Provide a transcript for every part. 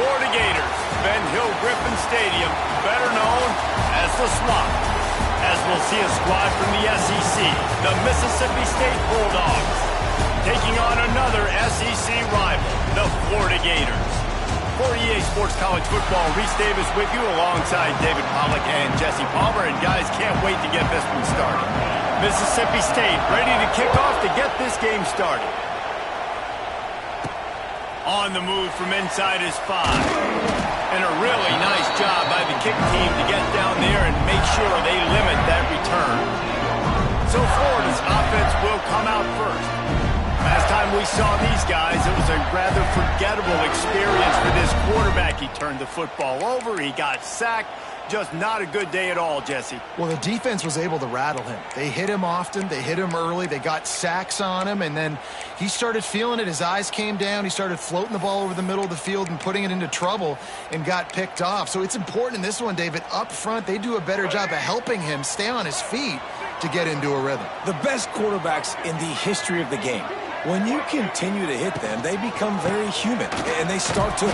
Florida Gators, Ben Hill Griffin Stadium, better known as the Swamp. As we'll see a squad from the SEC, the Mississippi State Bulldogs, taking on another SEC rival, the Florida Gators. For EA Sports College Football, Reese Davis with you alongside David Pollack and Jesse Palmer. And guys, can't wait to get this one started. Mississippi State ready to kick off to get this game started. On the move from inside his 5. And a really nice job by the kick team to get down there and make sure they limit that return. So Florida's offense will come out first. Last time we saw these guys, it was a rather forgettable experience for this quarterback. He turned the football over, he got sacked. Just not a good day at all, Jesse. Well, the defense was able to rattle him. They hit him often, they hit him early, they got sacks on him, and then he started feeling it. His eyes came down, he started floating the ball over the middle of the field and putting it into trouble and got picked off. So it's important in this one, David, up front, they do a better job of helping him stay on his feet to get into a rhythm. The best quarterbacks in the history of the game, when you continue to hit them, they become very human, and they start to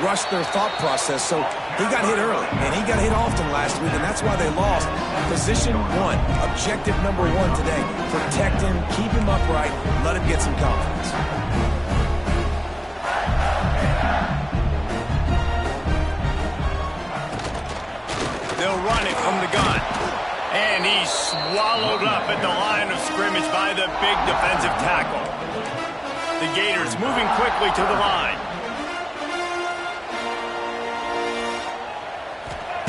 rush their thought process. So he got hit early, and he got hit often last week, and that's why they lost. Position 1, objective number 1 today. Protect him, keep him upright, let him get some confidence. They'll run it from the gun. And he's swallowed up at the line of scrimmage by the big defensive tackle. The Gators moving quickly to the line.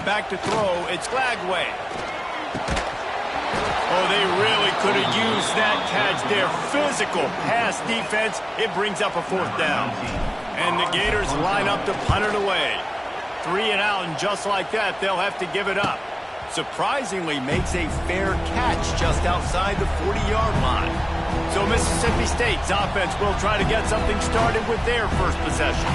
Back to throw, it's Glagway. Oh, they really could have used that catch there. Physical pass defense, it brings up a 4th down. And the Gators line up to punt it away. 3 and out, and just like that, they'll have to give it up. Surprisingly makes a fair catch just outside the 40-yard line. So Mississippi State's offense will try to get something started with their first possession.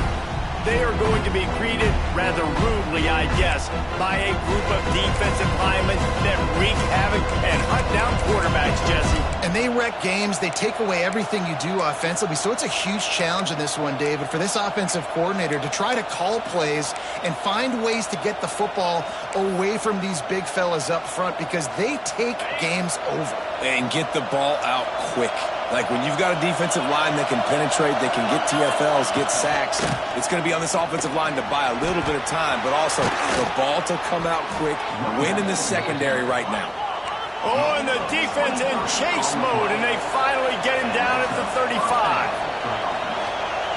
They are going to be greeted rather rudely, I guess, by a group of defensive linemen that wreak havoc and hunt down quarterbacks, Jesse. And they wreck games. They take away everything you do offensively. So it's a huge challenge in this one, David, for this offensive coordinator to try to call plays and find ways to get the football away from these big fellas up front because they take games over. And get the ball out quick. Like when you've got a defensive line that can penetrate, they can get TFLs, get sacks, it's going to be on this offensive line to buy a little bit of time, but also the ball to come out quick, win in the secondary right now. Oh, and the defense in chase mode, and they finally get him down at the 35.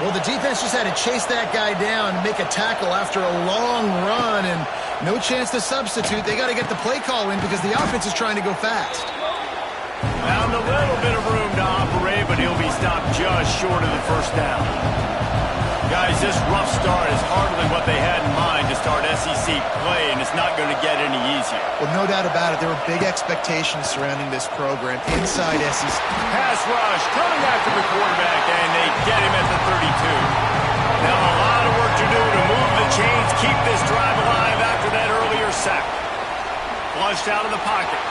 Well, the defense just had to chase that guy down and make a tackle after a long run, and no chance to substitute. They got to get the play call in because the offense is trying to go fast. Found a little bit of room to operate, but he'll be stopped just short of the 1st down. Guys, this rough start is hardly what they had in mind to start SEC play, and it's not going to get any easier. Well, no doubt about it. There were big expectations surrounding this program inside SEC. Pass rush coming after the quarterback, and they get him at the 32. Now a lot of work to do to move the chains, keep this drive alive after that earlier sack. Flushed out of the pocket.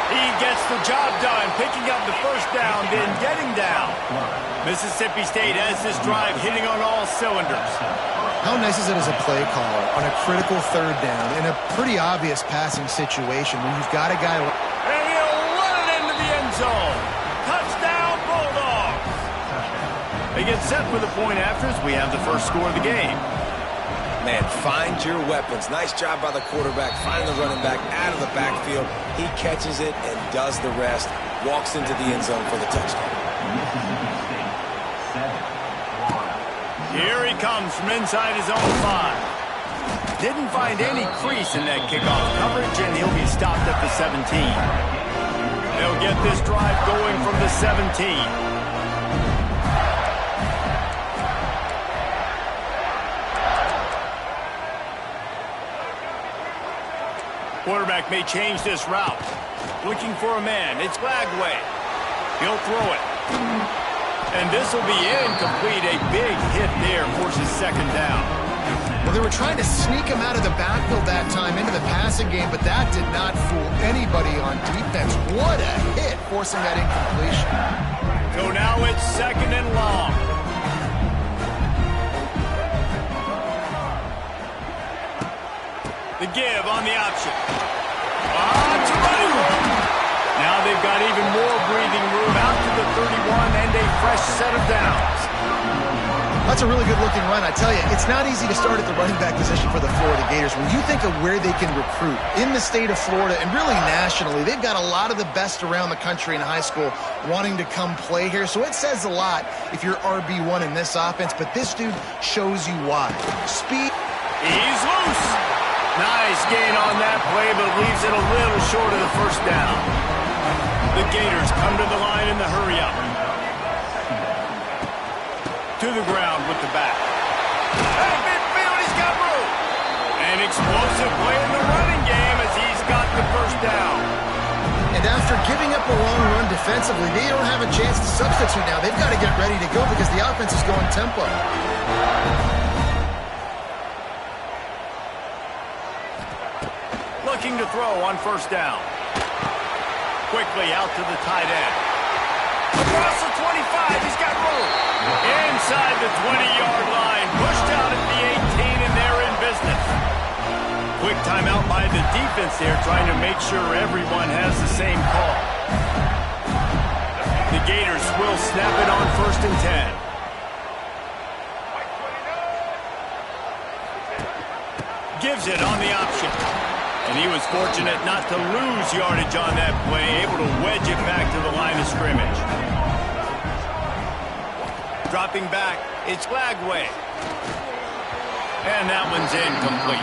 He gets the job done, picking up the 1st down, then getting down. Mississippi State has this drive hitting on all cylinders. How nice is it as a play caller on a critical 3rd down in a pretty obvious passing situation when you've got a guy... And he'll run it into the end zone. Touchdown, Bulldogs. They get set for the point after as we have the first score of the game. Man, find your weapons. Nice job by the quarterback, finding the running back out of the backfield. He catches it and does the rest. Walks into the end zone for the touchdown. Here he comes from inside his own 5. Didn't find any crease in that kickoff coverage, and he'll be stopped at the 17. They'll get this drive going from the 17. Quarterback may change this route. Looking for a man. It's Glagway. He'll throw it. And this will be incomplete. A big hit there forces 2nd down. Well, they were trying to sneak him out of the backfield that time into the passing game, but that did not fool anybody on defense. What a hit, forcing that incompletion. So now it's 2nd and long. The give on the option. To running room. Now they've got even more breathing room out to the 31 and a fresh set of downs. That's a really good-looking run. I tell you, it's not easy to start at the running back position for the Florida Gators. When you think of where they can recruit in the state of Florida and really nationally, they've got a lot of the best around the country in high school wanting to come play here. So it says a lot if you're RB1 in this offense, but this dude shows you why. Speed. He's loose. Nice gain on that play, but leaves it a little short of the first down. The Gators come to the line in the hurry-up. To the ground with the back. Hey, midfield, he's got room. An explosive play in the running game as he's got the first down. And after giving up a long run defensively, they don't have a chance to substitute now. They've got to get ready to go because the offense is going tempo. Looking to throw on first down. Quickly out to the tight end. Across the 25, he's got room. Inside the 20-yard line, pushed out at the 18, and they're in business. Quick timeout by the defense there, trying to make sure everyone has the same call. The Gators will snap it on 1st and 10. Gives it on the option. And he was fortunate not to lose yardage on that play, able to wedge it back to the line of scrimmage. Dropping back, it's Lagway. And that one's incomplete.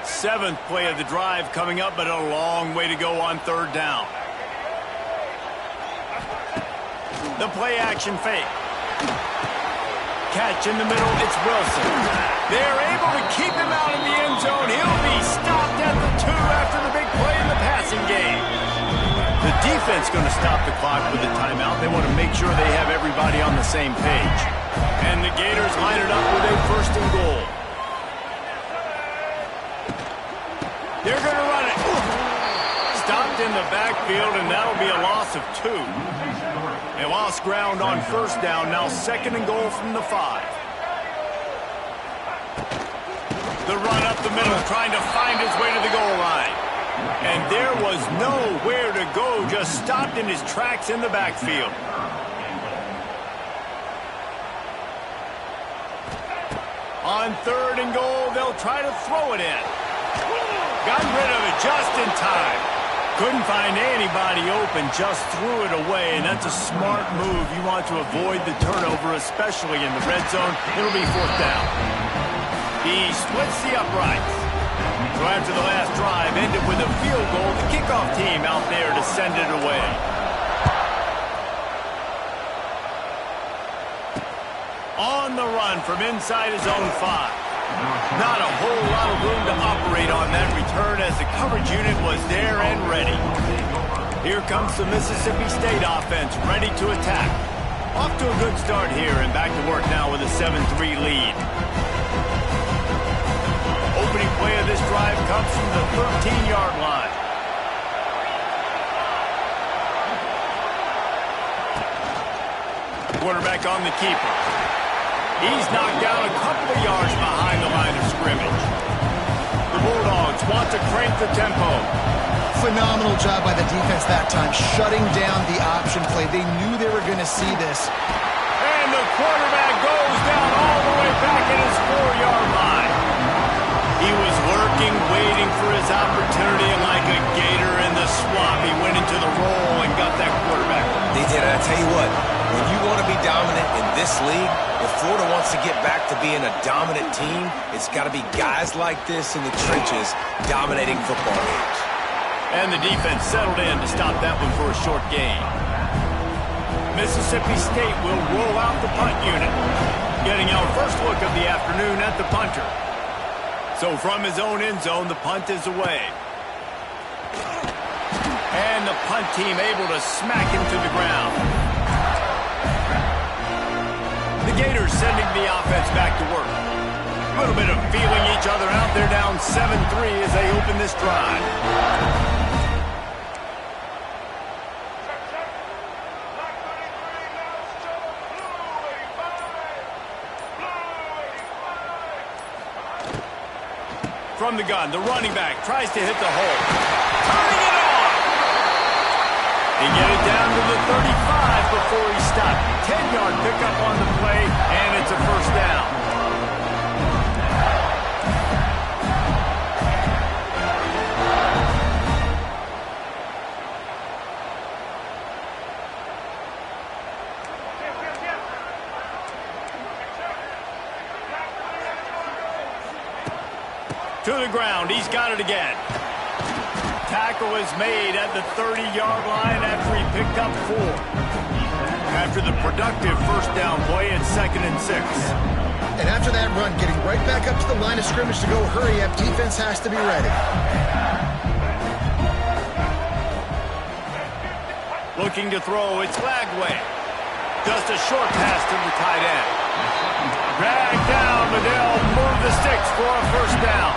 Seventh play of the drive coming up, but a long way to go on 3rd down. The play action fake. Catch in the middle, it's Wilson. They're able to keep him out in the end zone. He'll be stopped at the 2 after the big play in the passing game. The defense going to stop the clock with the timeout. They want to make sure they have everybody on the same page. And the Gators line it up with a 1st and goal. They're going to run it. Stopped in the backfield, and that'll be a loss of 2. They lost ground on 1st down, now 2nd and goal from the 5. The run up the middle, trying to find his way to the goal line. And there was nowhere to go, just stopped in his tracks in the backfield. On 3rd and goal, they'll try to throw it in. Got rid of it just in time. Couldn't find anybody open, just threw it away, and that's a smart move. You want to avoid the turnover, especially in the red zone. It'll be 4th down. He splits the uprights. So after the last drive ended with a field goal, the kickoff team out there to send it away. On the run from inside his own 5. Not a whole lot of room to operate on that return as the coverage unit was there and ready. Here comes the Mississippi State offense, ready to attack. Off to a good start here and back to work now with a 7-3 lead. Opening play of this drive comes from the 13-yard line. Quarterback on the keeper. He's knocked down a couple of yards behind the line of scrimmage. The Bulldogs want to crank the tempo. Phenomenal job by the defense that time, shutting down the option play. They knew they were going to see this. And the quarterback goes down all the way back at his 4-yard line. He was lurking, waiting for his opportunity, and like a gator in the swamp, he went into the roll and got that quarterback. They did, and I tell you what, when you want to be dominant in this league, if Florida wants to get back to being a dominant team, it's got to be guys like this in the trenches dominating football games. And the defense settled in to stop that one for a short gain. Mississippi State will roll out the punt unit, getting our first look of the afternoon at the punter. So from his own end zone, the punt is away. And the punt team able to smack him to the ground. The Gators sending the offense back to work. A little bit of feeling each other out. They're down 7-3 as they open this drive. From the gun, the running back tries to hit the hole. Turning it on! He get it down to the 35 before he stopped. 10-yard pickup on the play, and it's a first down. To the ground, he's got it again. Tackle is made at the 30-yard line after he picked up 4. After the productive first down play, it's 2nd and 6. And after that run, getting right back up to the line of scrimmage to go hurry up, defense has to be ready. Looking to throw, it's Lagway. Just a short pass to the tight end. Dragged down, but they'll move the sticks for a first down.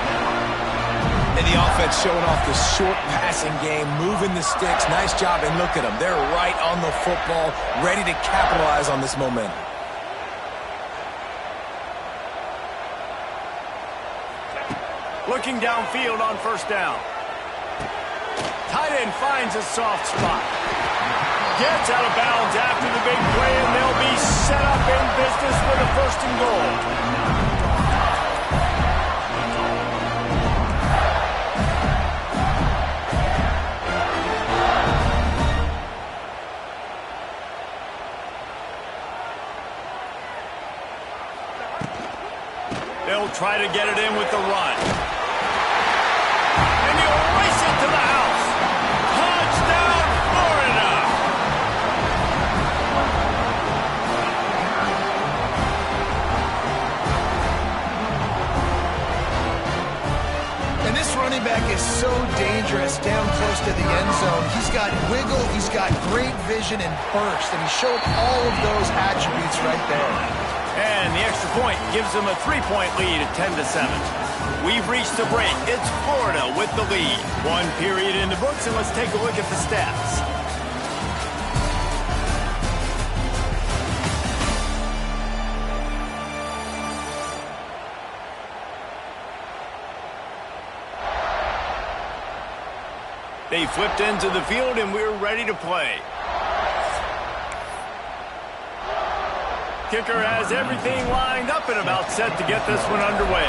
And the offense showing off the short passing game, moving the sticks. Nice job, and look at them. They're right on the football, ready to capitalize on this momentum. Looking downfield on first down. Tight end finds a soft spot. Gets out of bounds after the big play, and they'll be set up in business for the 1st and goal. They'll try to get it in with the run. And he'll race it to the house. Touchdown, Florida! And this running back is so dangerous down close to the end zone. He's got wiggle, he's got great vision and burst, and he showed all of those attributes right there. And the extra point gives them a 3-point lead at 10-7. We've reached the break. It's Florida with the lead. 1 period in the books, and let's take a look at the stats. They flipped into the field, and we're ready to play. Kicker has everything lined up and about set to get this one underway.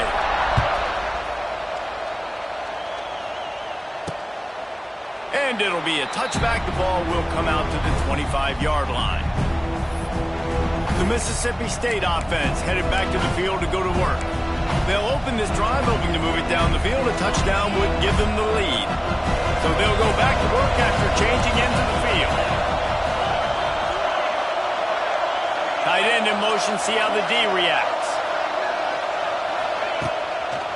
And it'll be a touchback. The ball will come out to the 25-yard line. The Mississippi State offense headed back to the field to go to work. They'll open this drive, hoping to move it down the field. A touchdown would give them the lead. So they'll go back to work after changing into the field. Tight end in motion, see how the D reacts.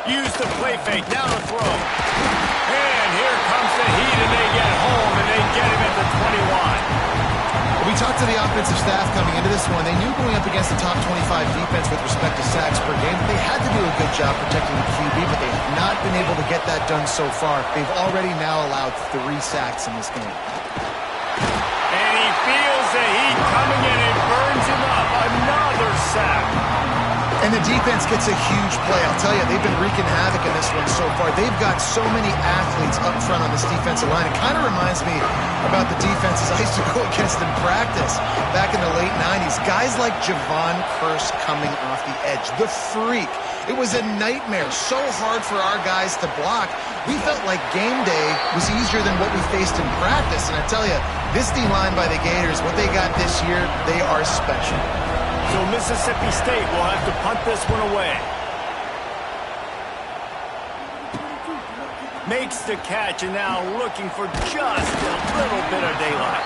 Use the play fake, now to throw. And here comes the heat, and they get home, and they get him at the 21. We talked to the offensive staff coming into this one. They knew going up against the top 25 defense with respect to sacks per game, they had to do a good job protecting the QB, but they have not been able to get that done so far. They've already now allowed 3 sacks in this game. And he feels the heat coming in and burns him up. Another sack. And the defense gets a huge play. I'll tell you, they've been wreaking havoc in this one so far. They've got so many athletes up front on this defensive line. It kind of reminds me about the defenses I used to go against in practice back in the late 90s. Guys like Javon Curse coming off the edge. The freak. It was a nightmare. So hard for our guys to block. We felt like game day was easier than what we faced in practice. And I tell you, this D-line by the Gators, what they got this year, they are special. So Mississippi State will have to punt this one away. Makes the catch, and now looking for just a little bit of daylight.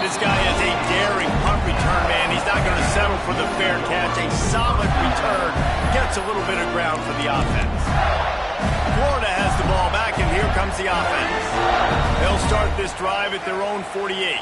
This guy is a daring punt return man. He's not going to settle for the fair catch. A solid return. Gets a little bit of ground for the offense. Florida has the ball back, and here comes the offense. They'll start this drive at their own 48.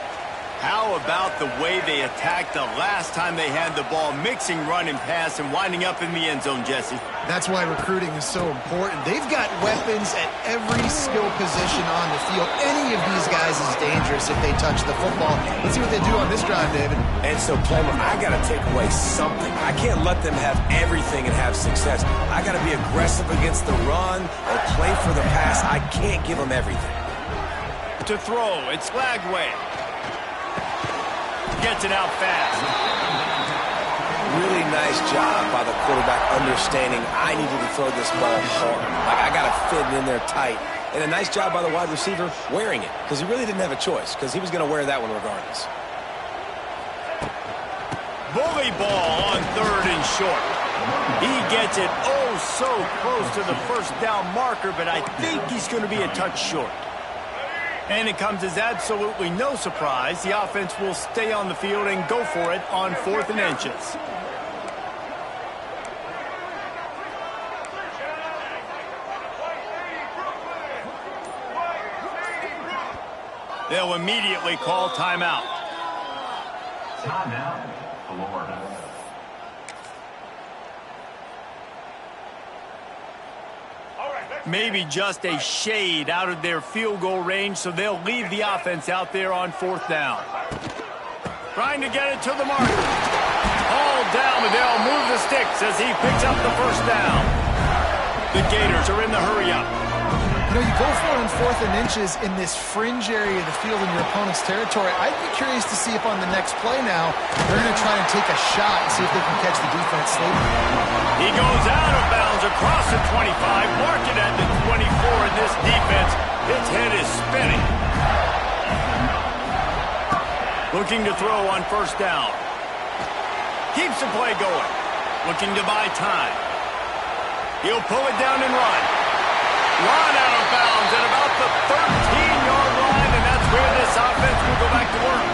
How about the way they attacked the last time they had the ball, mixing run and pass and winding up in the end zone, Jesse? That's why recruiting is so important. They've got weapons at every skill position on the field. Any of these guys is dangerous if they touch the football. Let's see what they do on this drive, David. And so, Plummer, I got to take away something. I can't let them have everything and have success. I got to be aggressive against the run or play for the pass. I can't give them everything. To throw, it's Lagway. Gets it out fast. Really nice job by the quarterback understanding I needed to throw this ball hard. Like, I got to fit it in there tight. And a nice job by the wide receiver wearing it, because he really didn't have a choice, because he was going to wear that one regardless. Bully ball on 3rd and short. He gets it oh so close to the first down marker, but I think he's going to be a touch short. And it comes as absolutely no surprise. The offense will stay on the field and go for it on 4th and inches. They'll immediately call timeout. Timeout, Florida. Maybe just a shade out of their field goal range, so they'll leave the offense out there on 4th down. Trying to get it to the mark. All down, but they'll move the sticks as he picks up the first down. The Gators are in the hurry-up. You know, you go for it on 4th and inches in this fringe area of the field in your opponent's territory. I'd be curious to see if on the next play now, they're going to try and take a shot and see if they can catch the defense sleeping. He goes out of bounds across the 25, mark it at the 24, and this defense, its head is spinning. Looking to throw on 1st down. Keeps the play going. Looking to buy time. He'll pull it down and run. Run out of bounds at about the 13-yard line, and that's where this offense will go back to work.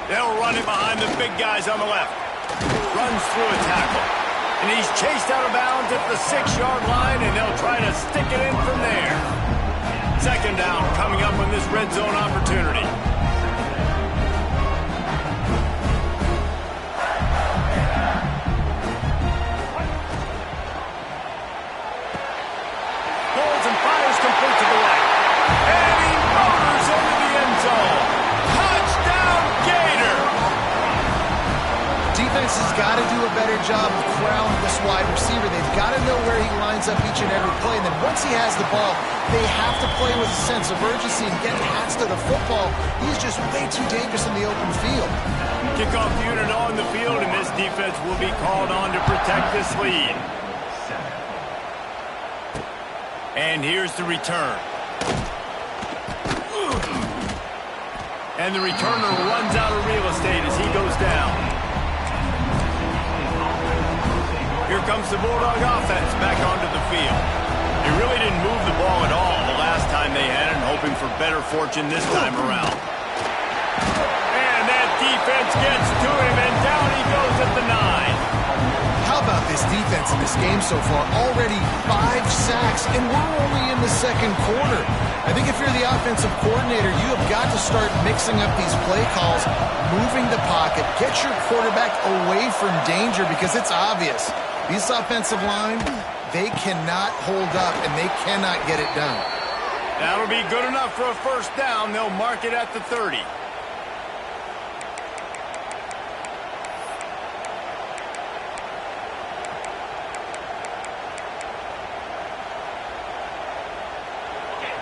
They'll run it behind the big guys on the left. Runs through a tackle. And he's chased out of bounds at the 6-yard line, and they'll try to stick it in from there. 2nd down coming up on this red zone opportunity. Pulls and fires complete to the right. And he motors into the end zone. Touchdown, Gator! Defense has got to do a better job of corralling this wide receiver. They've got to know where he lines up each and every play. And then once he has the ball, they have to play with a sense of urgency and get hats to the football. He's just way too dangerous in the open field. Kickoff unit on the field, and this defense will be called on to protect this lead. And here's the return. And the returner runs out of real estate as he goes down. Here comes the Bulldog offense back onto the field. They really didn't move the ball at all the last time they had it, hoping for better fortune this time around. And that defense gets to him, and down he goes at the 9. How about this defense in this game so far? Already 5 sacks, and we're only in the 2nd quarter. I think if you're the offensive coordinator, you have got to start mixing up these play calls, moving the pocket, get your quarterback away from danger, because it's obvious. This offensive line, they cannot hold up, and they cannot get it done. That'll be good enough for a 1st down. They'll mark it at the 30.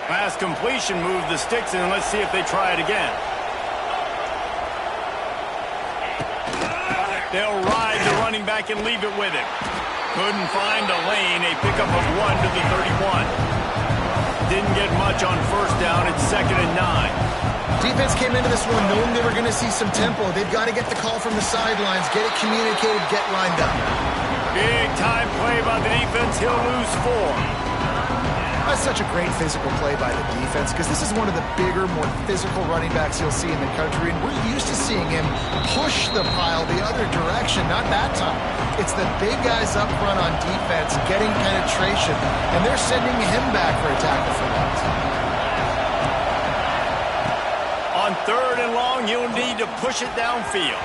Pass completion, move the sticks, and let's see if they try it again. They'll ride the running back and leave it with him. Couldn't find a lane, a pickup of 1 to the 31. Didn't get much on 1st down, it's 2nd and 9. Defense came into this one knowing they were going to see some tempo. They've got to get the call from the sidelines, get it communicated, get lined up. Big time play by the defense, he'll lose 4. That's such a great physical play by the defense because this is one of the bigger, more physical running backs you'll see in the country, and we're used to seeing him push the pile the other direction. Not that time. It's the big guys up front on defense getting penetration, and they're sending him back for a tackle for that. On 3rd and long, you'll need to push it downfield.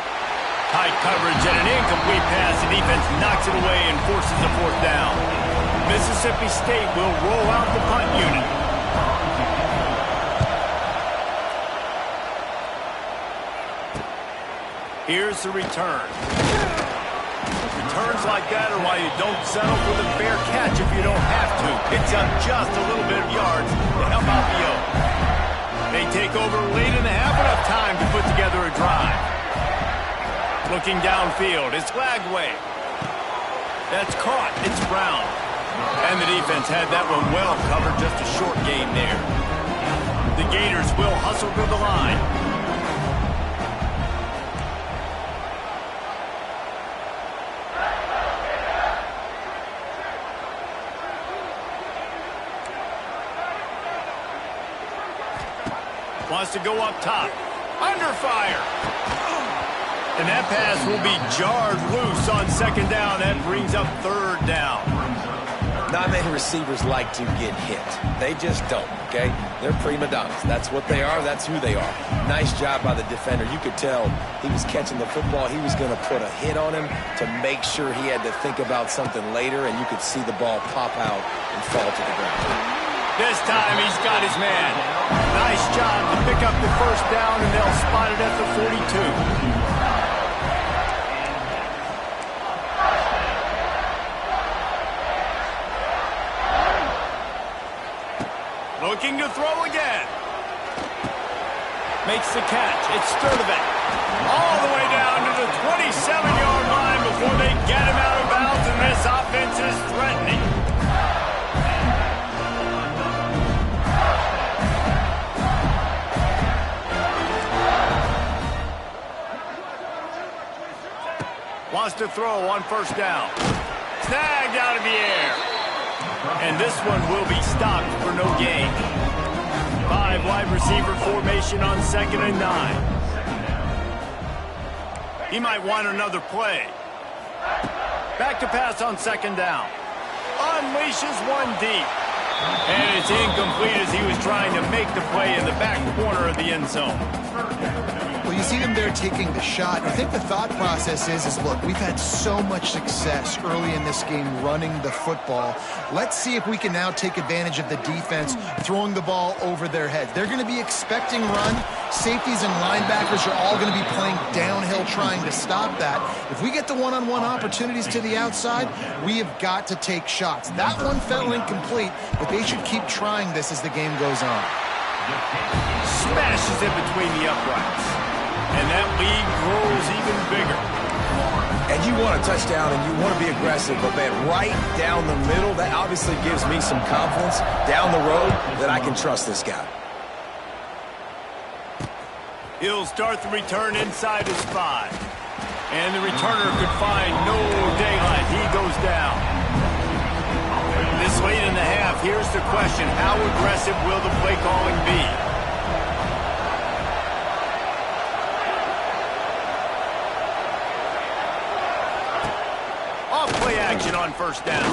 Tight coverage and an incomplete pass. The defense knocks it away and forces a 4th down. Mississippi State will roll out the punt unit. Here's the return. Returns like that are why you don't settle for the fair catch if you don't have to. Picks up just a little bit of yards to help out the Oaks. They take over late in the half, enough time to put together a drive. Looking downfield, it's Lagway. That's caught, it's Brown. And the defense had that one well covered, just a short gain there. The Gators will hustle to the line. Wants to go up top. Under fire. And that pass will be jarred loose on 2nd down. That brings up 3rd down. Not many receivers like to get hit. They just don't, okay? They're prima donnas. That's what they are. That's who they are. Nice job by the defender. You could tell he was catching the football. He was going to put a hit on him to make sure he had to think about something later, and you could see the ball pop out and fall to the ground. This time he's got his man. Nice job to pick up the 1st down, and they'll spot it at the 42. Looking to throw again. Makes the catch. It's Sturdivant. All the way down to the 27-yard line before they get him out of bounds, and this offense is threatening. Wants to throw on 1st down. Snagged out of the air. And this one will be stopped for no gain. 5 wide receiver formation on 2nd and 9. He might want another play. Back to pass on 2nd down. Unleashes one deep. And it's incomplete as he was trying to make the play in the back corner of the end zone. Well, you see them there taking the shot. I think the thought process is look, we've had so much success early in this game running the football. Let's see if we can now take advantage of the defense throwing the ball over their heads. They're going to be expecting run. Safeties and linebackers are all going to be playing downhill trying to stop that. If we get the one-on-one opportunities to the outside, we have got to take shots. That one fell incomplete, but they should keep trying this as the game goes on. Smashes it between the uprights. And that lead grows even bigger. And you want a touchdown and you want to be aggressive, but man, right down the middle, that obviously gives me some confidence down the road that I can trust this guy. He'll start the return inside his 5. And the returner could find no daylight. He goes down. This late in the half, here's the question. How aggressive will the play calling be? Off-play action on 1st down.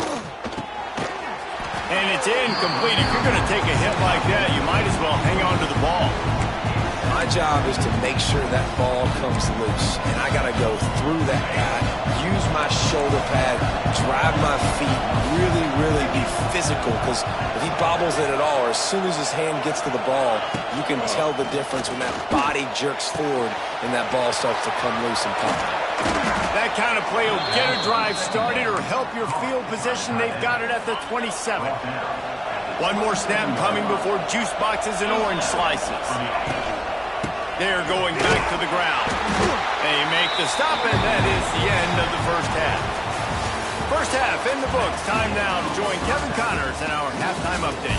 And it's incomplete. If you're going to take a hit like that, you might as well hang on to the ball. My job is to make sure that ball comes loose, and I got to go through that guy, use my shoulder pad, drive my feet, really be physical, because if he bobbles it at all, or as soon as his hand gets to the ball, you can tell the difference when that body jerks forward and that ball starts to come loose and pop. That kind of play will get a drive started or help your field position. They've got it at the 27. One more snap coming before juice boxes and orange slices. They're going back to the ground. They make the stop, and that is the end of the 1st half. 1st half in the books. Time now to join Kevin Connors in our halftime update.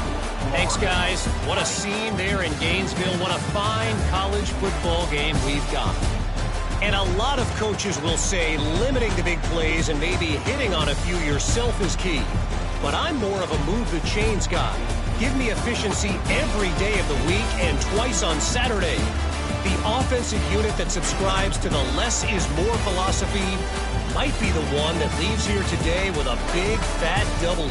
Thanks, guys. What a scene there in Gainesville. What a fine college football game we've got. And a lot of coaches will say limiting the big plays and maybe hitting on a few yourself is key. But I'm more of a move the chains guy. Give me efficiency every day of the week and twice on Saturday. The offensive unit that subscribes to the less is more philosophy might be the one that leaves here today with a big, fat W.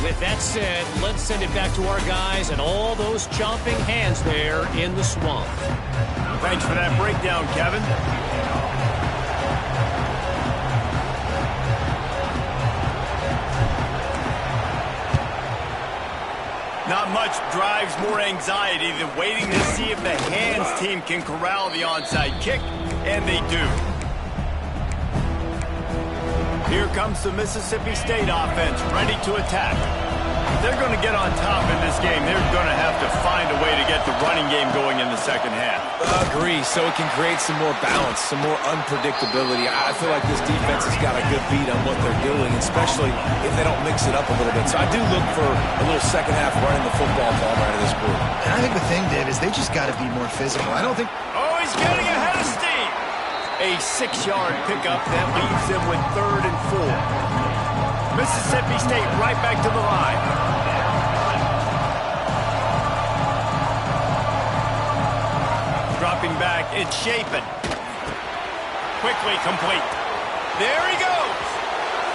With that said, let's send it back to our guys and all those chomping hands there in the swamp. Thanks for that breakdown, Kevin. Not much drives more anxiety than waiting to see if the hands team can corral the onside kick, and they do. Here comes the Mississippi State offense, ready to attack. If they're going to get on top in this game, they're going to have to find a way to get the running game going in the second half. Agree, so it can create some more balance, some more unpredictability. I feel like this defense has got a good beat on what they're doing, especially if they don't mix it up a little bit. So I do look for a little second half running the football ball right of this group. And I think the thing, Dave, is they just got to be more physical. I don't think... Oh, he's getting ahead of steam. A 6-yard pickup that leaves them with 3rd and 4. Mississippi State right back to the line. Dropping back, it's Shapen. Quickly complete. There he goes.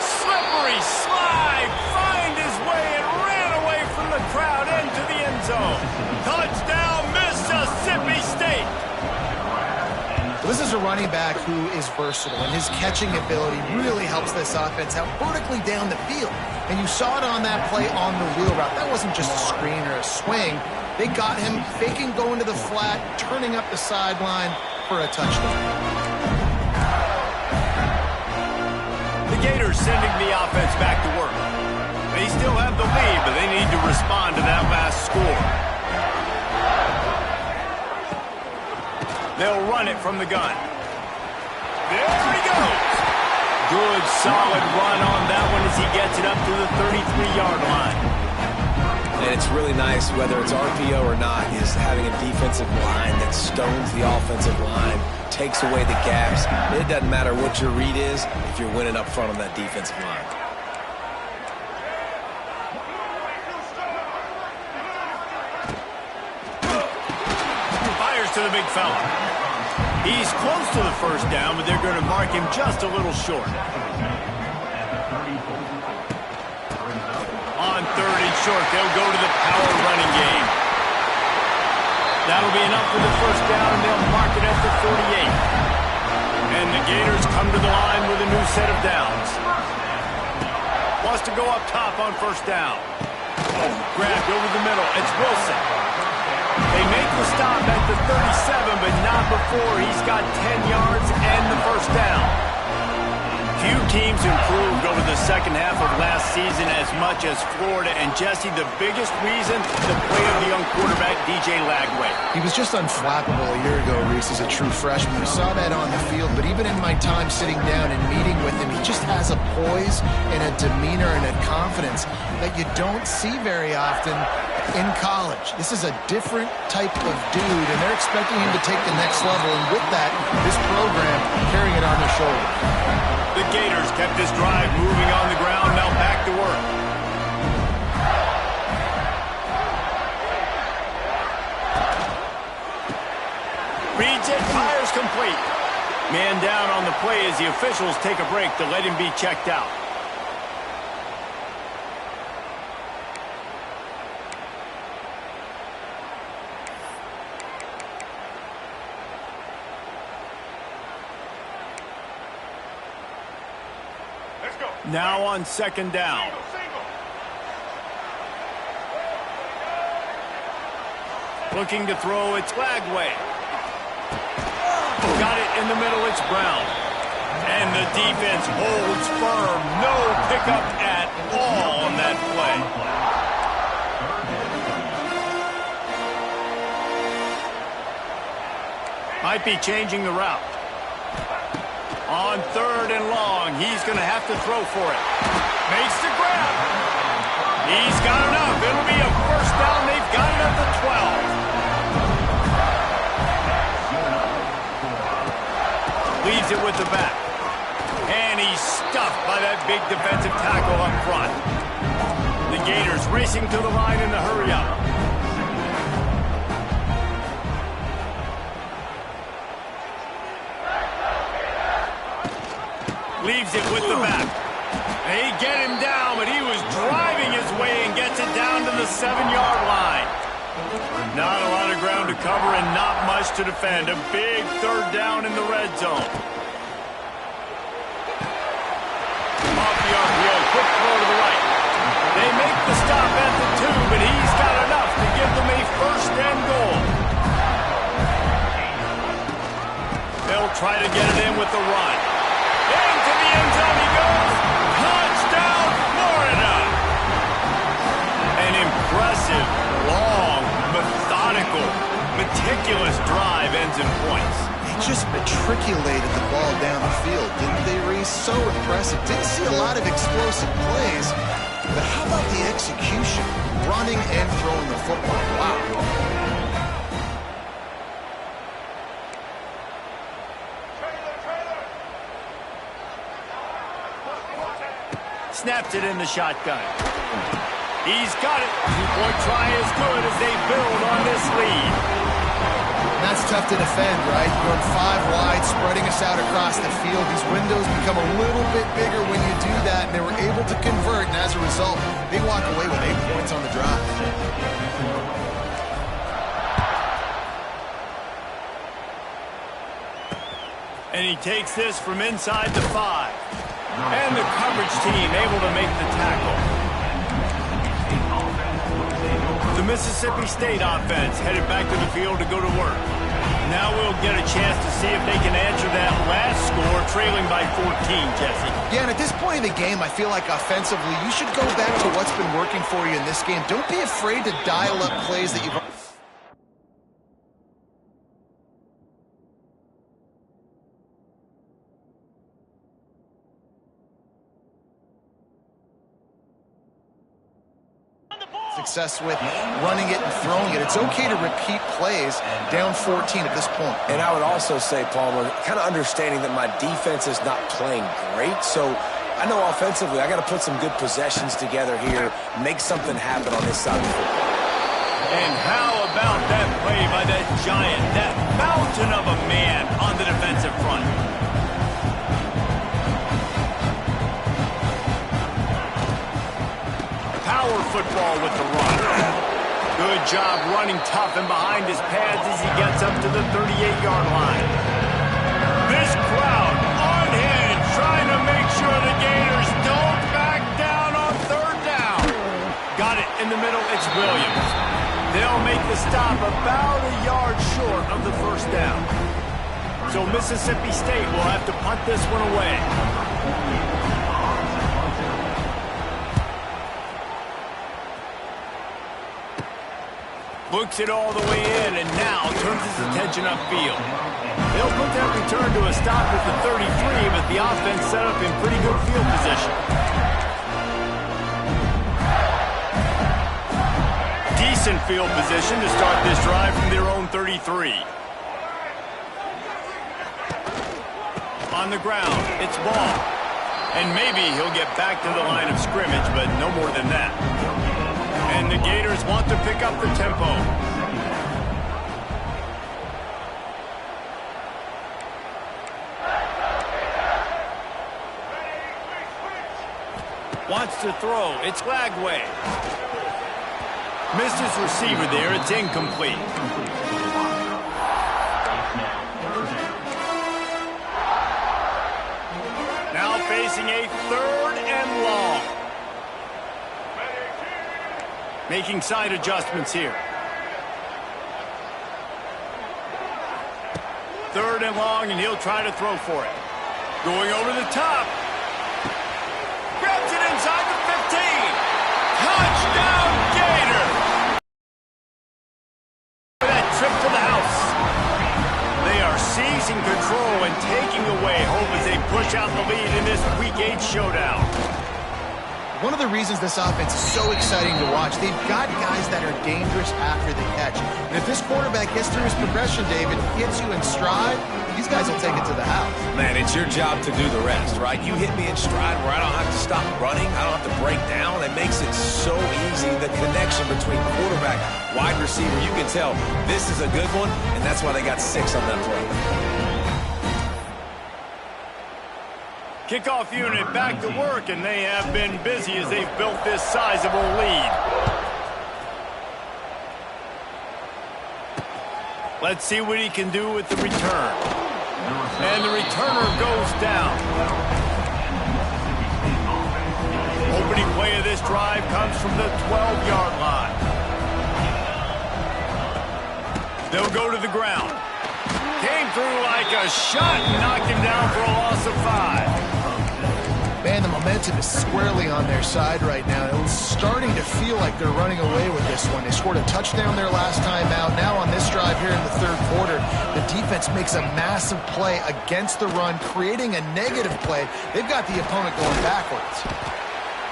Slippery slide. Find his way and ran away from the crowd into the end zone. Touchdown, Mississippi State. This is a running back who is versatile, and his catching ability really helps this offense out vertically down the field. And you saw it on that play on the wheel route. That wasn't just a screen or a swing. They got him faking going to the flat, turning up the sideline for a touchdown. The Gators sending the offense back to work. They still have the lead, but they need to respond to that last score. They'll run it from the gun. There he goes. Good, solid run on that one as he gets it up to the 33-yard line. And it's really nice, whether it's RPO or not, is having a defensive line that stones the offensive line, takes away the gaps. It doesn't matter what your read is if you're winning up front on that defensive line. To the big fella. He's close to the first down, but they're going to mark him just a little short. On 3rd and short, they'll go to the power running game. That'll be enough for the first down, and they'll mark it at the 48. And the Gators come to the line with a new set of downs. Wants to go up top on first down. Grabbed over the middle. It's Wilson. They make the stop at the 37, but not before he's got 10 yards and the first down. Few teams improved over the second half of last season as much as Florida. And, Jesse, the biggest reason, the play of the young quarterback, DJ Lagway. He was just unflappable a year ago, Reese, as a true freshman. We saw that on the field, but even in my time sitting down and meeting with him, he just has a poise and a demeanor and a confidence that you don't see very often in college. This is a different type of dude, and they're expecting him to take the next level, and with that, this program carrying it on their shoulders. The Gators kept this drive moving on the ground, now back to work. Reads it, fires complete. Man down on the play as the officials take a break to let him be checked out. Now on 2nd down. Looking to throw, it's Lagway. Got it in the middle, it's Brown. And the defense holds firm. No pickup at all on that play. Might be changing the route. On 3rd and long, he's going to have to throw for it. Makes the grab. He's got enough. It'll be a first down. They've got it at the 12. Leaves it with the back. And he's stuffed by that big defensive tackle up front. The Gators racing to the line in the hurry-up. Leaves it with the back. They get him down, but he was driving his way and gets it down to the 7-yard line. Not a lot of ground to cover and not much to defend. A big third down in the red zone. Off the RPO, quick throw to the right. They make the stop at the 2, but he's got enough to give them a first and goal. They'll try to get it in with the run. Into the end zone he goes. Touchdown, Florida. An impressive, long, methodical, meticulous drive ends in points. They just matriculated the ball down the field, didn't they, Reese? So impressive. Didn't see a lot of explosive plays, but how about the execution? Running and throwing the football. Wow. Snaps it in the shotgun. He's got it. Two-point try is good as they build on this lead. And that's tough to defend, right? Going 5 wide, spreading us out across the field. These windows become a little bit bigger when you do that, and they were able to convert, and as a result, they walk away with 8 points on the drive. And he takes this from inside the 5. And the coverage team able to make the tackle. The Mississippi State offense headed back to the field to go to work. Now we'll get a chance to see if they can answer that last score, trailing by 14, Jesse. Yeah, and at this point in the game, I feel like offensively, you should go back to what's been working for you in this game. Don't be afraid to dial up plays that you've... success with running it and throwing it. It's okay to repeat plays down 14 at this point. And I would also say, Palmer, kind of understanding that my defense is not playing great, so I know offensively I got to put some good possessions together here, make something happen on this side of the football. And how about that play by that giant, that mountain of a man on the defensive front? Power football with the run. Good job running tough and behind his pads as he gets up to the 38-yard line. This crowd on hand trying to make sure the Gators don't back down on third down. Got it in the middle. It's Williams. They'll make the stop about a yard short of the first down. So Mississippi State will have to punt this one away. Looks it all the way in, and now turns his attention upfield. They'll put that return to a stop at the 33, but the offense set up in pretty good field position. Decent field position to start this drive from their own 33. On the ground, it's Ball. And maybe he'll get back to the line of scrimmage, but no more than that. And the Gators want to pick up the tempo. Wants to throw. It's Lagway. Missed his receiver there. It's incomplete. Now facing a 3rd and long. Making side adjustments here. 3rd and long, and he'll try to throw for it. Going over the top. Grabs it inside the 15. Touchdown, Gator! That trip to the house. They are seizing control and taking away hope as they push out the lead in this Week 8 showdown. one of the reasons this offense is so exciting to watch, they've got guys that are dangerous after the catch. And if this quarterback gets through his progression, David, gets you in stride, these guys will take it to the house. Man, it's your job to do the rest, right? You hit me in stride where I don't have to stop running. I don't have to break down. It makes it so easy. The connection between quarterback, wide receiver, you can tell this is a good one, and that's why they got 6 on that play. Kickoff unit back to work, and they have been busy as they've built this sizable lead. Let's see what he can do with the return. And the returner goes down. Opening play of this drive comes from the 12-yard line. They'll go to the ground. Came through like a shot and knocked him down for a loss of 5. Man, the momentum is squarely on their side right now. It's starting to feel like they're running away with this one. They scored a touchdown their last time out. Now on this drive here in the third quarter, the defense makes a massive play against the run, creating a negative play. They've got the opponent going backwards.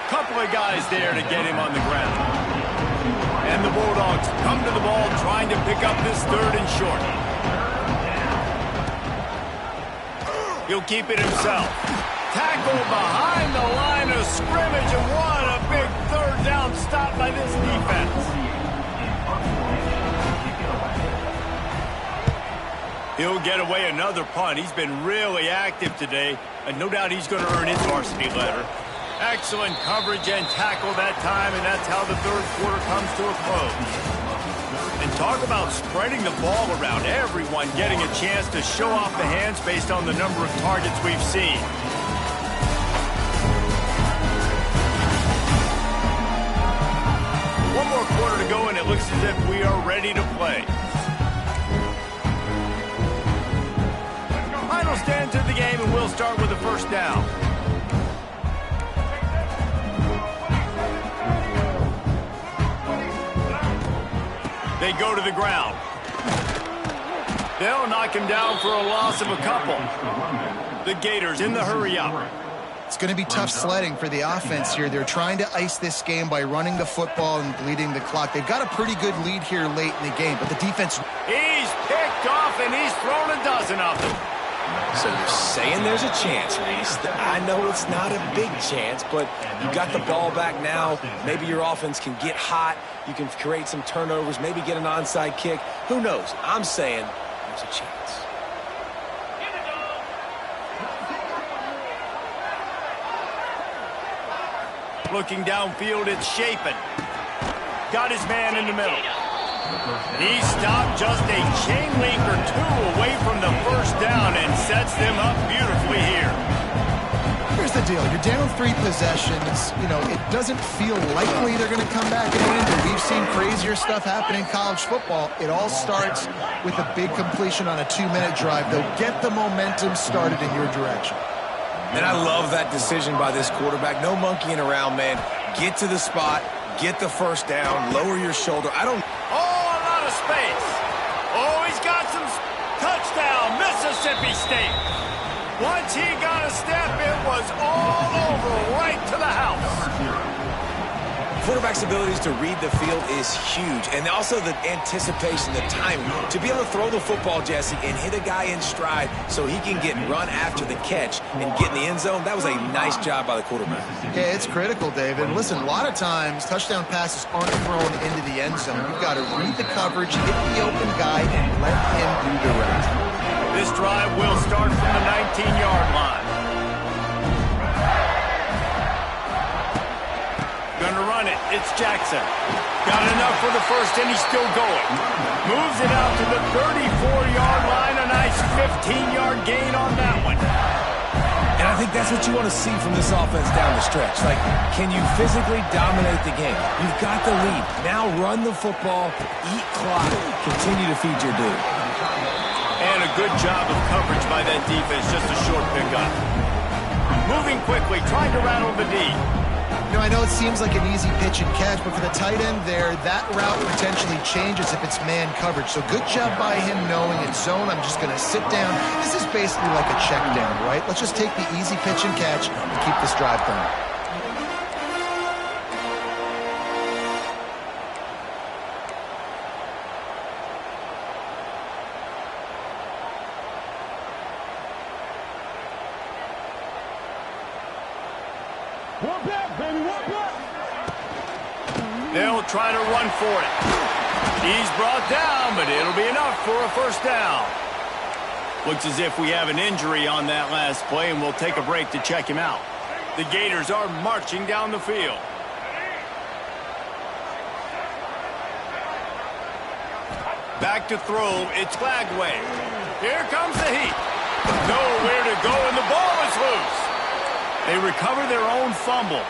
Couple of guys there to get him on the ground. And the Bulldogs come to the ball trying to pick up this 3rd and short. He'll keep it himself. Tackle behind the line of scrimmage, and what a big 3rd down stop by this defense. He'll get away another punt. He's been really active today, and no doubt he's going to earn his varsity letter. Excellent coverage and tackle that time, and that's how the 3rd quarter comes to a close. And talk about spreading the ball around. Everyone getting a chance to show off the hands based on the number of targets we've seen. One more quarter to go, and it looks as if we are ready to play. Final stand to the game, and we'll start with the 1st down. They go to the ground. They'll knock him down for a loss of a couple. The Gators in the hurry-up. It's going to be tough sledding for the offense here. They're trying to ice this game by running the football and bleeding the clock. They've got a pretty good lead here late in the game, but the defense... He's picked off, and he's thrown a dozen of them. So you're saying there's a chance, Reese. I know it's not a big chance, but you got the ball back now. Maybe your offense can get hot. You can create some turnovers, maybe get an onside kick. Who knows? I'm saying there's a chance. Looking downfield, it's Shapen. Got his man in the middle. He stopped just a chain link or 2 away from the 1st down and sets them up beautifully here. Here's the deal. You're down 3 possessions. You know, it doesn't feel likely they're going to come back and win, but we've seen crazier stuff happen in college football. It all starts with a big completion on a 2-minute drive. They'll get the momentum started in your direction. And I love that decision by this quarterback. No monkeying around, man. Get to the spot, get the 1st down, lower your shoulder. Oh, a lot of space. Oh, he's got some touchdown, Mississippi State. Once he got a step, it was all over, right to the house. Quarterback's abilities to read the field is huge, and also the anticipation, the timing. To be able to throw the football, Jesse, and hit a guy in stride so he can get run after the catch and get in the end zone, that was a nice job by the quarterback. Yeah, it's critical, David. Listen, a lot of times touchdown passes aren't thrown into the end zone. You've got to read the coverage, hit the open guy, and let him do the rest. This drive will start from the 19-yard line. Gonna run it. It's Jackson. Got enough for the 1st, and he's still going. Moves it out to the 34-yard line. A nice 15-yard gain on that one. And I think that's what you want to see from this offense down the stretch. Like, can you physically dominate the game? You've got the lead. Now run the football, eat clock, continue to feed your dude. And a good job of coverage by that defense. Just a short pickup. Moving quickly, trying to rattle the D. You know, I know it seems like an easy pitch and catch, but for the tight end there, that route potentially changes if it's man coverage. So good job by him knowing it's zone. I'm just going to sit down. This is basically like a check down, right? Let's just take the easy pitch and catch and keep this drive going. They'll try to run for it. He's brought down, but it'll be enough for a first down. Looks as if we have an injury on that last play, and we'll take a break to check him out. The Gators are marching down the field. Back to throw, it's Glagway. Here comes the heat. Nowhere to go, and the ball is loose. They recover their own fumble.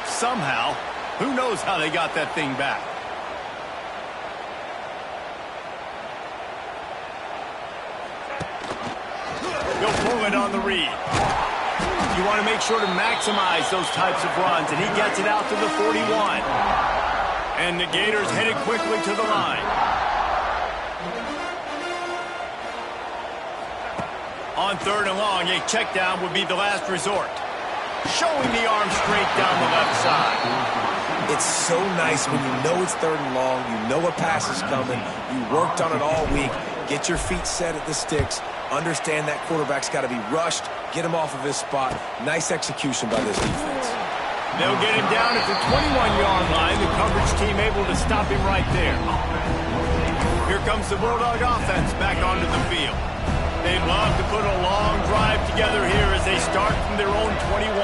Somehow, who knows how they got that thing back. He'll pull it on the read. You want to make sure to maximize those types of runs, and he gets it out to the 41. And the Gators headed quickly to the line. On 3rd and long, a check down would be the last resort. Showing the arm straight down the left side. It's so nice when you know it's 3rd and long, you know a pass is coming, you worked on it all week, get your feet set at the sticks, understand that quarterback's got to be rushed, get him off of his spot. Nice execution by this defense. They'll get him down at the 21-yard line. The coverage team able to stop him right there. Here comes the Bulldog offense back onto the field. They'd love to put a long drive together here as they start from their own 21.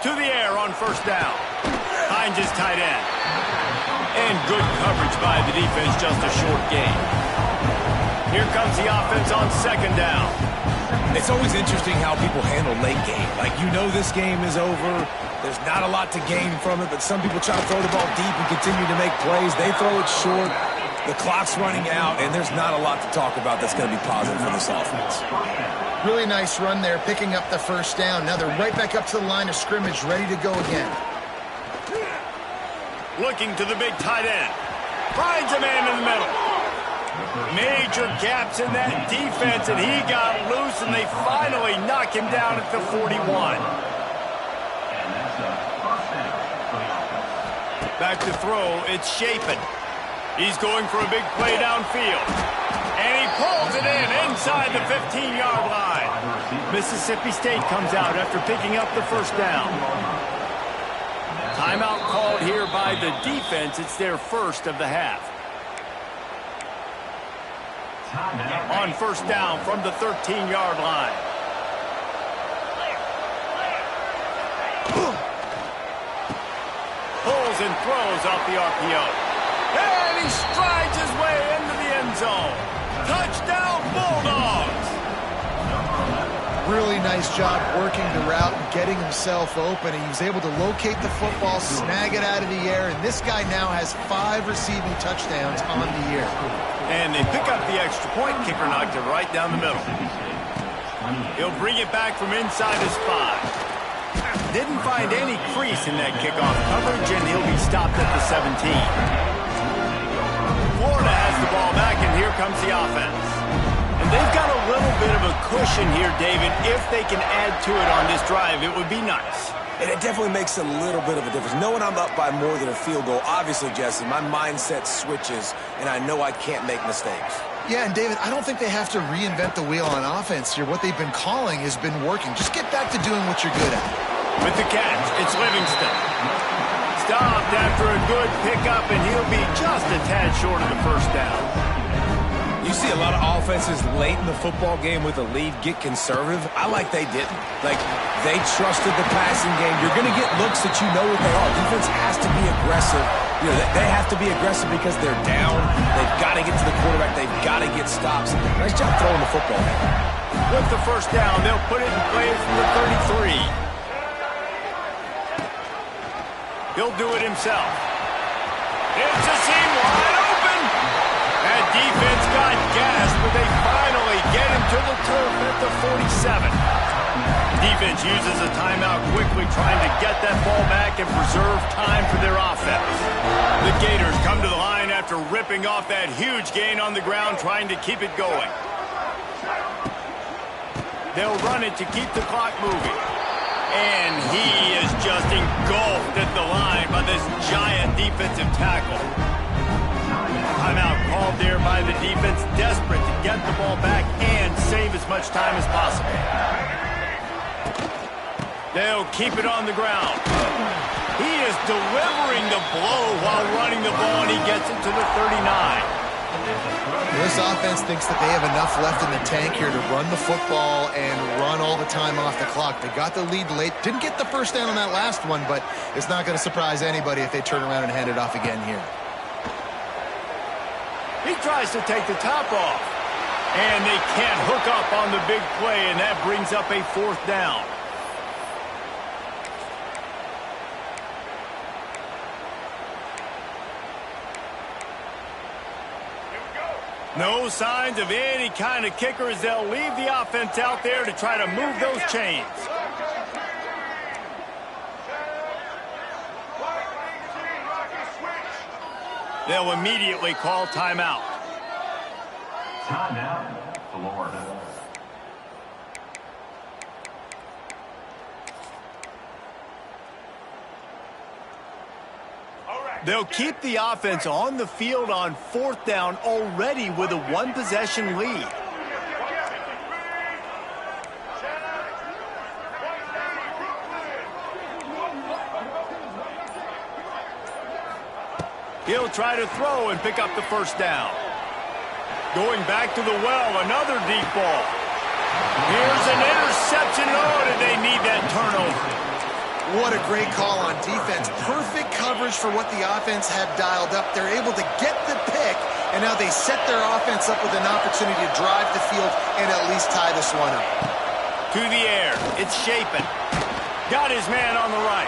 To the air on first down. Finds his tight end. And good coverage by the defense, just a short gain. Here comes the offense on 2nd down. It's always interesting how people handle late game. Like, you know this game is over. There's not a lot to gain from it, but some people try to throw the ball deep and continue to make plays. They throw it short. The clock's running out, and there's not a lot to talk about that's going to be positive for this offense. Really nice run there, picking up the first down. Now they're right back up to the line of scrimmage, ready to go again. Looking to the big tight end. Finds a man in the middle. Major gaps in that defense, and he got loose, and they finally knock him down at the 41. Back to throw, it's Shapen. He's going for a big play downfield. And he pulls it in inside the 15-yard line. Mississippi State comes out after picking up the first down. Timeout called here by the defense. It's their first of the half. On first down from the 13-yard line. Pulls and throws off the RPO. And he strides his way into the end zone. Touchdown, Bulldogs! Really nice job working the route and getting himself open. He was able to locate the football, snag it out of the air, and this guy now has 5 receiving touchdowns on the year. And they pick up the extra point. Kicker knocked it right down the middle. He'll bring it back from inside his 5. Didn't find any crease in that kickoff coverage, and he'll be stopped at the 17. Florida has the ball back, and here comes the offense. And they've got a little bit of a cushion here, David. If they can add to it on this drive, it would be nice. And it definitely makes a little bit of a difference. Knowing I'm up by more than a field goal, obviously, Jesse, my mindset switches, and I know I can't make mistakes. Yeah, and David, I don't think they have to reinvent the wheel on offense here. What they've been calling has been working. Just get back to doing what you're good at. With the catch, it's Livingston. Stopped after a good pickup, and he'll be just a tad short of the first down. You see a lot of offenses late in the football game with a lead get conservative. I like they didn't. Like, they trusted the passing game. You're going to get looks that you know what they are. Defense has to be aggressive. You know, they have to be aggressive because they're down. They've got to get to the quarterback. They've got to get stops. Nice job throwing the football. With the first down, they'll put it in play from the 33. He'll do it himself. It's a seam wide open. That defense got gassed, but they finally get him to the turf at the 47. Defense uses a timeout quickly, trying to get that ball back and preserve time for their offense. The Gators come to the line after ripping off that huge gain on the ground, trying to keep it going. They'll run it to keep the clock moving. And he is just engulfed at the line by this giant defensive tackle. Timeout called there by the defense, desperate to get the ball back and save as much time as possible. They'll keep it on the ground. He is delivering the blow while running the ball, and he gets it to the 39. This offense thinks that they have enough left in the tank here to run the football and run all the time off the clock. They got the lead late. Didn't get the first down on that last one, but it's not going to surprise anybody if they turn around and hand it off again here. He tries to take the top off. And they can't hook up on the big play, and that brings up a 4th down. No signs of any kind of kicker as they'll leave the offense out there to try to move those chains. They'll immediately call timeout. Timeout, Florida. They'll keep the offense on the field on 4th down already with a 1-possession lead. He'll try to throw and pick up the 1st down. Going back to the well, another deep ball. Here's an interception. Oh, did they need that turnover? What a great call on defense. Perfect coverage for what the offense had dialed up. They're able to get the pick, and now they set their offense up with an opportunity to drive the field and at least tie this one up. To the air. It's Shapen. Got his man on the right.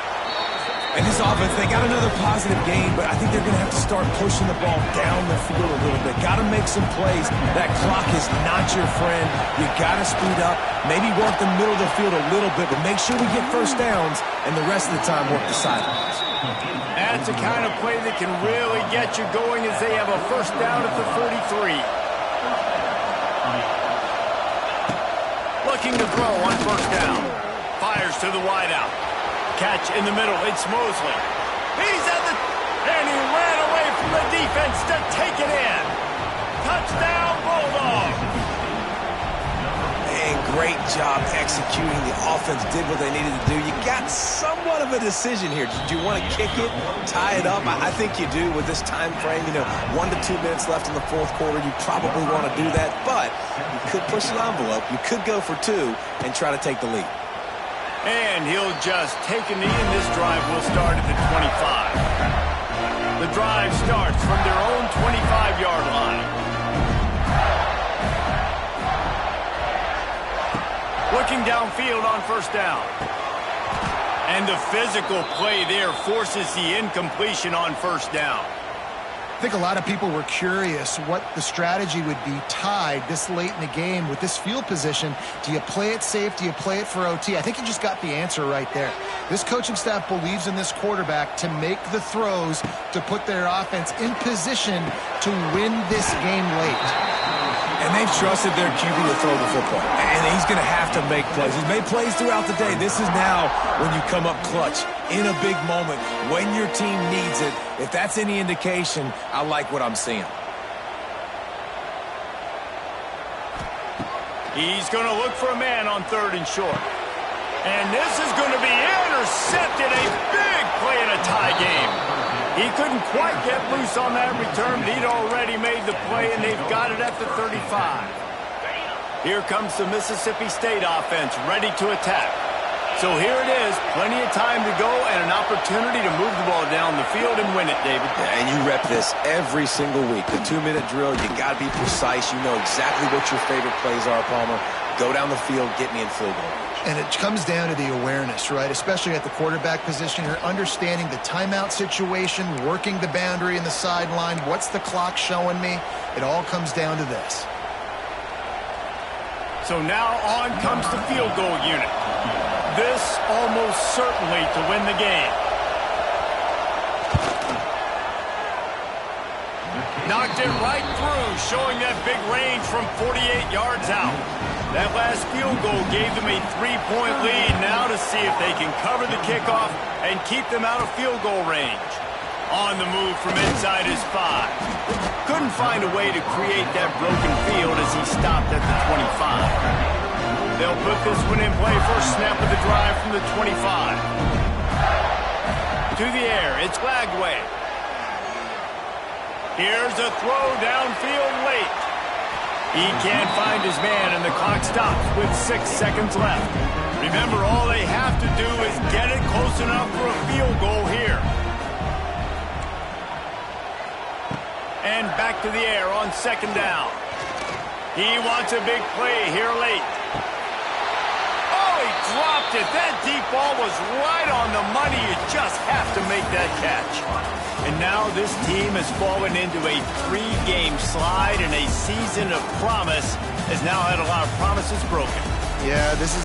And this offense, they got another positive game, but I think they're going to have to start pushing the ball down the field a little bit. Got to make some plays. That clock is not your friend. You got to speed up, maybe work the middle of the field a little bit, but make sure we get first downs, and the rest of the time work the sidelines. That's the kind of play that can really get you going as they have a 1st down at the 43. Looking to throw on 1st down. Fires to the wideout. Catch in the middle. It's Mosley. He's at the... And he ran away from the defense to take it in. Touchdown, Bulldogs. And great job executing. The offense did what they needed to do. You got somewhat of a decision here. Do you want to kick it, tie it up? I think you do with this time frame. 1 to 2 minutes left in the 4th quarter. You probably want to do that, but you could push the envelope. You could go for 2 and try to take the lead. And he'll just take a knee, and this drive will start at the 25. The drive starts from their own 25-yard line. Looking downfield on 1st down. And the physical play there forces the incompletion on 1st down. I think a lot of people were curious what the strategy would be tied this late in the game with this field position. Do you play it safe? Do you play it for OT? I think you just got the answer right there. This coaching staff believes in this quarterback to make the throws to put their offense in position to win this game late. And they've trusted their QB to throw the football. And he's going to have to make plays. He's made plays throughout the day. This is now when you come up clutch in a big moment when your team needs it. If that's any indication, I like what I'm seeing. He's going to look for a man on 3rd and short. And this is going to be intercepted. A big play in a tie game. He couldn't quite get loose on that return, but he'd already made the play, and they've got it at the 35. Here comes the Mississippi State offense ready to attack. So here it is, plenty of time to go and an opportunity to move the ball down the field and win it, David. Yeah, and you rep this every single week. The 2-minute drill, you got to be precise. You know exactly what your favorite plays are, Palmer. Go down the field, get me in field goal. And it comes down to the awareness, right? Especially at the quarterback position. You're understanding the timeout situation, working the boundary in the sideline. What's the clock showing me? It all comes down to this. So now on comes the field goal unit. This almost certainly to win the game. Knocked it right through, showing that big range from 48 yards out. That last field goal gave them a 3-point lead. Now to see if they can cover the kickoff and keep them out of field goal range. On the move from inside his 5. Couldn't find a way to create that broken field as he stopped at the 25. They'll put this one in play for a snap of the drive from the 25. To the air, it's Lagway. Here's a throw downfield late. He can't find his man, and the clock stops with 6 seconds left. Remember, all they have to do is get it close enough for a field goal here. And back to the air on 2nd down. He wants a big play here late. Oh, he dropped it. That deep ball was right on the money. You just have to make that catch. And now this team has fallen into a 3-game slide, and a season of promise has now had a lot of promises broken. Yeah, this is